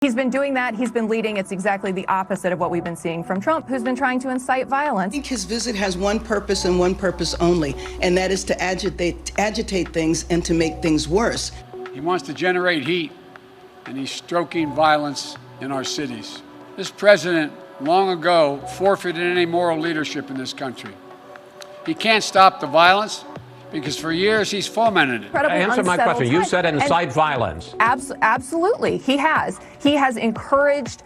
He's been doing that. He's been leading. It's exactly the opposite of what we've been seeing from Trump, who's been trying to incite violence. I think his visit has one purpose and one purpose only, and that is to agitate things and to make things worse. He wants to generate heat, and he's stoking violence in our cities. This president long ago forfeited any moral leadership in this country. He can't stop the violence because for years he's fomented it. Answer my question. You said incite violence. Absolutely. He has. He has encouraged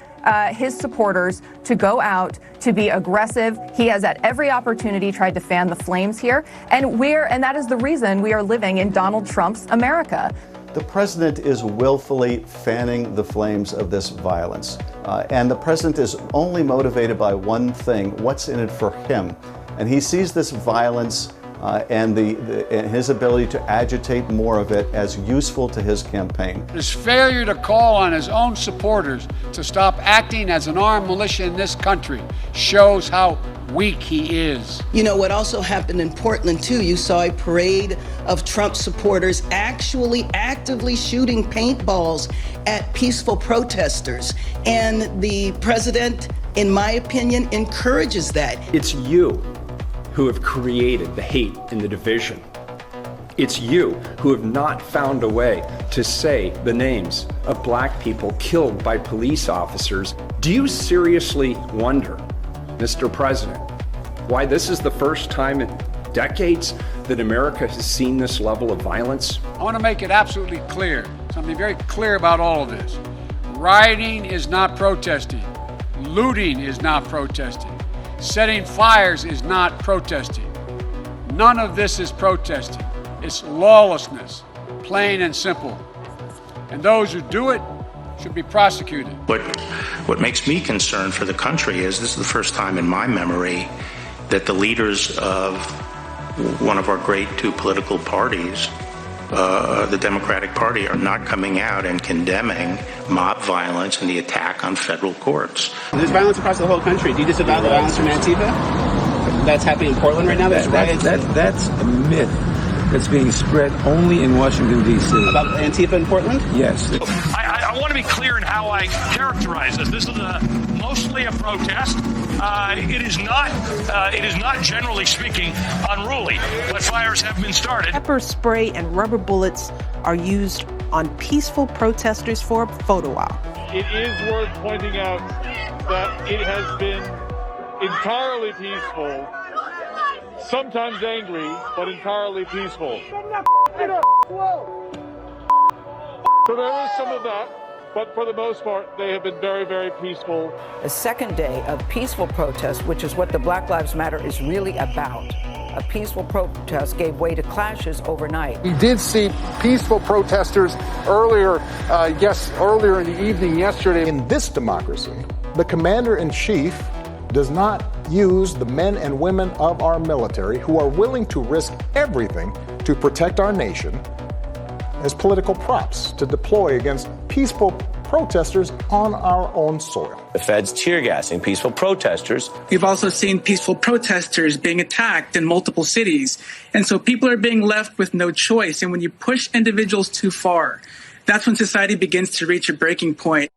his supporters to go out, to be aggressive. He has at every opportunity tried to fan the flames here. And that is the reason we are living in Donald Trump's America. The president is willfully fanning the flames of this violence. And the president is only motivated by one thing: what's in it for him. And he sees this violence and his ability to agitate more of it as useful to his campaign. His failure to call on his own supporters to stop acting as an armed militia in this country shows how weak he is. You know what also happened in Portland, too? You saw a parade of Trump supporters actually actively shooting paintballs at peaceful protesters. And the president, in my opinion, encourages that. It's you who have created the hate and the division. It's you who have not found a way to say the names of black people killed by police officers. Do you seriously wonder, Mr. President, why this is the first time in decades that America has seen this level of violence? I want to make it absolutely clear, something very clear about all of this. Rioting is not protesting. Looting is not protesting. Setting fires is not protesting. None of this is protesting. It's lawlessness, plain and simple. And those who do it should be prosecuted. What makes me concerned for the country is this is the first time in my memory that the leaders of one of our great two political parties, the Democratic Party, are not coming out and condemning mob violence and the attack on federal courts. There's violence across the whole country. Do you disavow the violence from Antifa? That's happening in Portland right now? That's a myth that's being spread only in Washington, D.C. About Antifa in Portland? Yes. I want to be clear in how I characterize this. This is mostly a protest. It is not, generally speaking, unruly, but fires have been started. Pepper spray and rubber bullets are used on peaceful protesters for a photo op. It is worth pointing out that it has been entirely peaceful, sometimes angry, but entirely peaceful. So there is some of that, but for the most part, they have been very, very peaceful. A second day of peaceful protest, which is what the Black Lives Matter is really about. A peaceful protest gave way to clashes overnight. We did see peaceful protesters earlier in the evening yesterday. In this democracy, the commander-in-chief does not use the men and women of our military who are willing to risk everything to protect our nation as political props to deploy against peaceful protesters on our own soil. The Fed's tear gassing peaceful protesters. We've also seen peaceful protesters being attacked in multiple cities. And so people are being left with no choice. And when you push individuals too far, that's when society begins to reach a breaking point.